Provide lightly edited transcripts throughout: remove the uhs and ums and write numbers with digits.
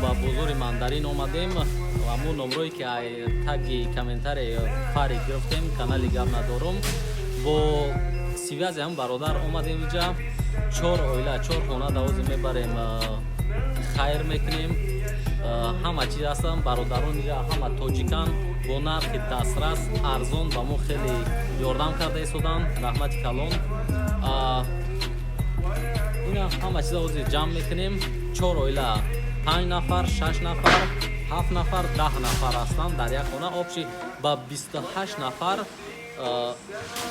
ба бозори мандарин омадем ва мо номрое ки таги комментари фари гирифтем канали гап надорум бо связи ҳам бародар омадем инҷа 4 оила 4 хона давози мебарем хайр мекунем ҳама чиз ҳастам бародарон инҷа ҳама тоҷикан бо нархи дастрас арзон ба мо хеле ёрдам карда истоданд раҳмати калон ина ҳама чиза ҳозир ҷамъ мекунем 4 оила 5 нафар 6 нафар 7 нафар 10 нафар ҳастанд дар як хона обши ба 28 нафар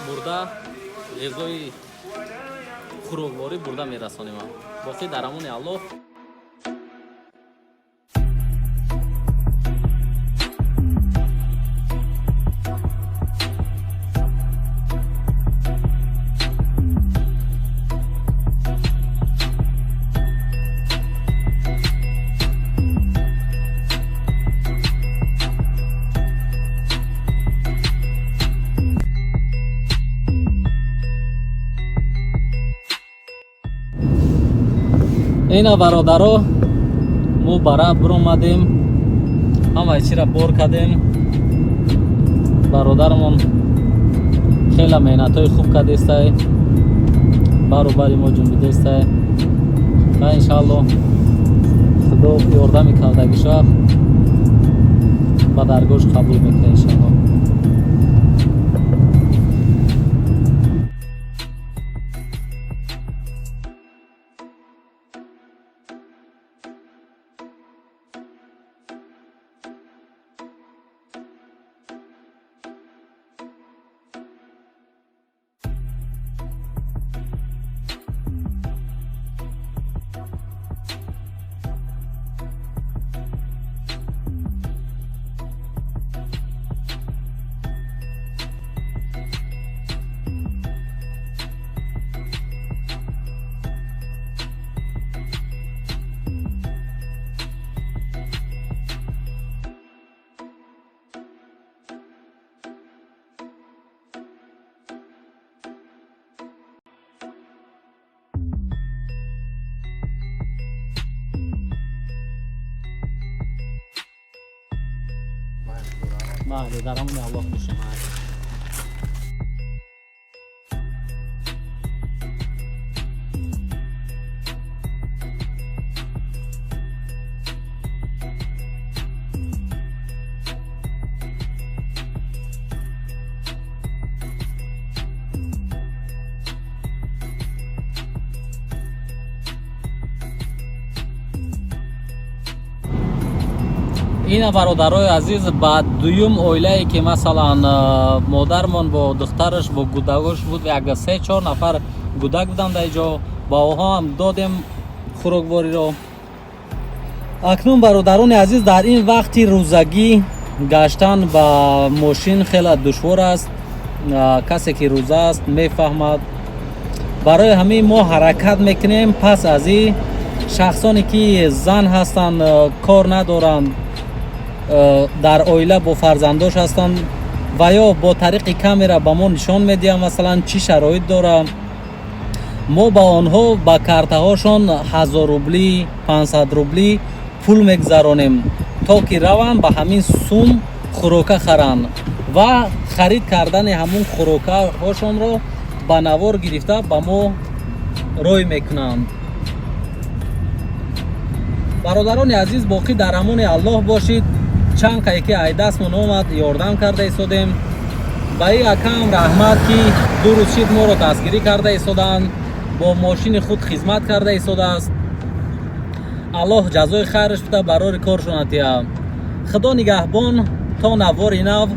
бурда ғизои хӯрокворӣ бурда мерасонем боқӣ дар амони аллоҳ. ина бародаро мо бара биромадем ҳамаи чира бор кардем бародармон хела меҳнатҳои хуб кардестай бару бари мо ҷунбидестай ва иншааллоҳ худо ёрдами кардагиша ба даргоҳш қабул мекунад иншааллоҳ. بله در همون الله خوشم ина бародарои азиз ба дуюм оилае ки масалан модармон бо духтараш бо гудагош буд як 3-4 нафар гудак будам дар ҷо ба оҳо ҳам додем хӯроквориро. акнун бародарони азиз дар ин вақти рӯзагӣ гаштан ба мошин хеле душвор аст. касе ки рӯза аст мефаҳмад. барои ҳамин мо ҳаракат мекунем пас аз ин шахсоне ки зан ҳастанд кор надоранд дар оила бо фарзандош ҳастанд ва ё бо тариқи камера ба мо нишон медиҳанд масалан чӣ шароит дорад мо ба онҳо ба картаҳошон 1000 рубли 500 рубли пул мегзаронем то ки раванд ба ҳамин сум хӯрока харанд ва харид кардани ҳамун хӯрокаҳошонро ба навор гирифта ба мо рой мекунанд. бародарони азиз боқӣ дар амони аллоҳ бошед. чанд қайки айдастмон омад ёрдам карда истодем. ба ин акам раҳмат ки ду рӯз шид моро дастгирӣ карда истоданд бо мошини худ хизмат карда истодааст. аллоҳ ҷазои хайраш бита барори коршон атия. худо нигаҳбон то навори нав.